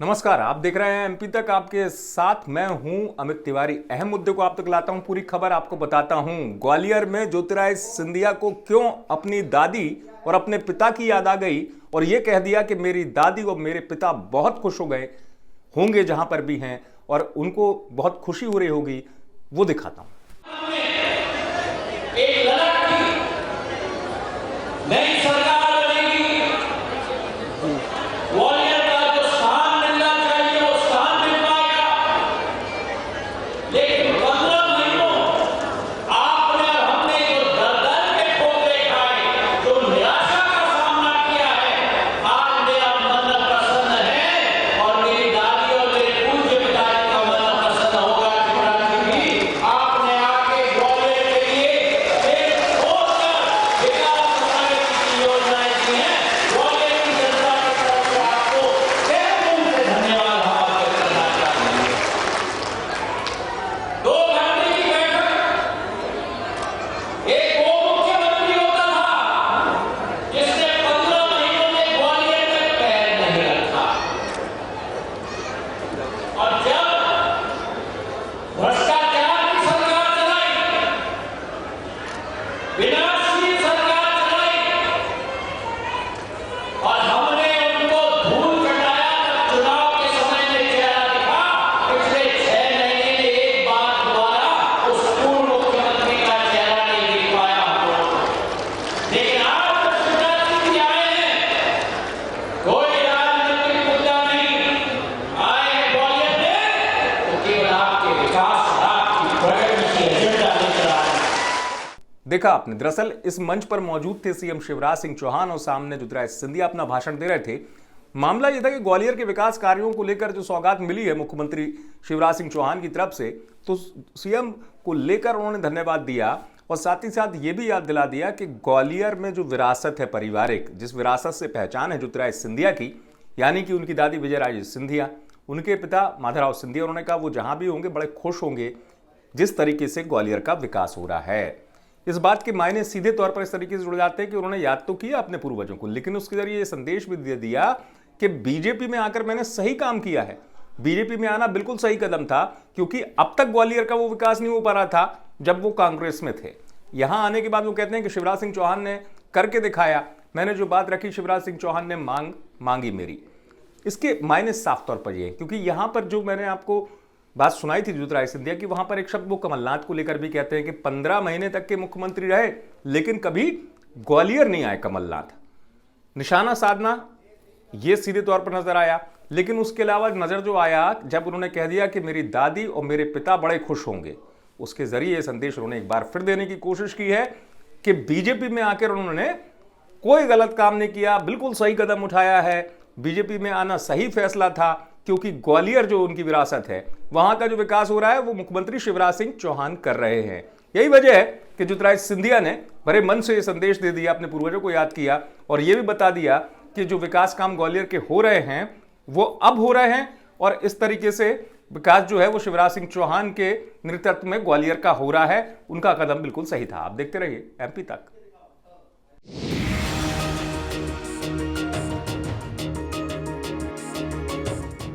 नमस्कार, आप देख रहे हैं एमपी तक। आपके साथ मैं हूं अमित तिवारी। अहम मुद्दे को आप तक लाता हूं, पूरी खबर आपको बताता हूं। ग्वालियर में ज्योतिरादित्य सिंधिया को क्यों अपनी दादी और अपने पिता की याद आ गई और यह कह दिया कि मेरी दादी और मेरे पिता बहुत खुश हो गए होंगे जहां पर भी हैं और उनको बहुत खुशी हो रही होगी, वो दिखाता हूं। एक लड़क थी, नई सरकार बनेगी, ग्वालियर का जो स्थान मिलना चाहिए वो स्थान मिल पाएगा। लेकिन 15 महीनों आपने और हमने जो दर के ठोकरे खाए, जो निराशा का सामना किया है, आज मेरा मन प्रसन्न है और मेरी दादी और मेरे पूज्य पिताजी का मन प्रसन्न होगा। शिवराज जी, आपने आके ग्वालियर के लिए एक ठोकर विकास की योजनाएं की हैं। ग्वालियर की जनता की तरफ से आपको तहे दिल से धन्यवाद हम व्यक्त करना चाहेंगे। 2 घंटे की बैठक, एक वो मुख्यमंत्री होता था जिसने 15 महीनों में ग्वालियर में पैर नहीं रखा, और जब भ्रष्टाचार की सरकार चलाई, विनाशशील सरकार चलाई और हमने उनको धूल चटाया, तब चुनाव के समय में चेहरा दिखा। पिछले 6 महीने में एक बार दोबारा उस पूर्व मुख्यमंत्री का चेहरा नहीं दिख पाया हमको। लेकिन आज जब शिवराज जी आए हैं, कोई राजनीतिक मुद्दा नहीं, आए हैं ग्वालियर में तो केवल आपके विकास, आपकी प्रगति की एजेंडा लेकर आए हैं। देखा आपने, दरअसल इस मंच पर मौजूद थे सीएम शिवराज सिंह चौहान और सामने ज्योतिरादित्य सिंधिया अपना भाषण दे रहे थे। मामला यह था कि ग्वालियर के विकास कार्यों को लेकर जो सौगात मिली है मुख्यमंत्री शिवराज सिंह चौहान की तरफ से, तो सीएम को लेकर उन्होंने धन्यवाद दिया और साथ ही साथ ये भी याद दिला दिया कि ग्वालियर में जो विरासत है पारिवारिक, जिस विरासत से पहचान है ज्योतिरादित्य सिंधिया की, यानी कि उनकी दादी विजयराजे सिंधिया, उनके पिता माधवराव सिंधिया, उन्होंने कहा वो जहां भी होंगे बड़े खुश होंगे जिस तरीके से ग्वालियर का विकास हो रहा है। इस बात के मायने सीधे तौर पर इस तरीके से जुड़ जाते हैं कि उन्होंने याद तो किया अपने पूर्वजों को, लेकिन उसके जरिए ये संदेश भी दे दिया कि बीजेपी में आकर मैंने सही काम किया है। बीजेपी में आना बिल्कुल सही कदम था, क्योंकि अब तक ग्वालियर का वो विकास नहीं हो पा रहा था जब वो कांग्रेस में थे। यहां आने के बाद वो कहते हैं कि शिवराज सिंह चौहान ने करके दिखाया, मैंने जो बात रखी शिवराज सिंह चौहान ने मांगी मेरी। इसके मायने साफ तौर पर ये, क्योंकि यहां पर जो मैंने आपको बात सुनाई थी ज्योतिरादित्य सिंधिया की, वहां पर एक शब्द वो कमलनाथ को लेकर भी कहते हैं कि 15 महीने तक के मुख्यमंत्री रहे लेकिन कभी ग्वालियर नहीं आए कमलनाथ। निशाना साधना ये सीधे तौर पर नजर आया, लेकिन उसके अलावा नजर जो आया जब उन्होंने कह दिया कि मेरी दादी और मेरे पिता बड़े खुश होंगे, उसके जरिए यह संदेश उन्होंने एक बार फिर देने की कोशिश की है कि बीजेपी में आकर उन्होंने कोई गलत काम नहीं किया, बिल्कुल सही कदम उठाया है। बीजेपी में आना सही फैसला था, क्योंकि ग्वालियर जो उनकी विरासत है, वहां का जो विकास हो रहा है वो मुख्यमंत्री शिवराज सिंह चौहान कर रहे हैं। यही वजह है कि ज्योतिरादित्य सिंधिया ने बड़े मन से यह संदेश दे दिया, अपने पूर्वजों को याद किया और यह भी बता दिया कि जो विकास काम ग्वालियर के हो रहे हैं वो अब हो रहे हैं और इस तरीके से विकास जो है वो शिवराज सिंह चौहान के नेतृत्व में ग्वालियर का हो रहा है। उनका कदम बिल्कुल सही था। आप देखते रहिए एमपी तक।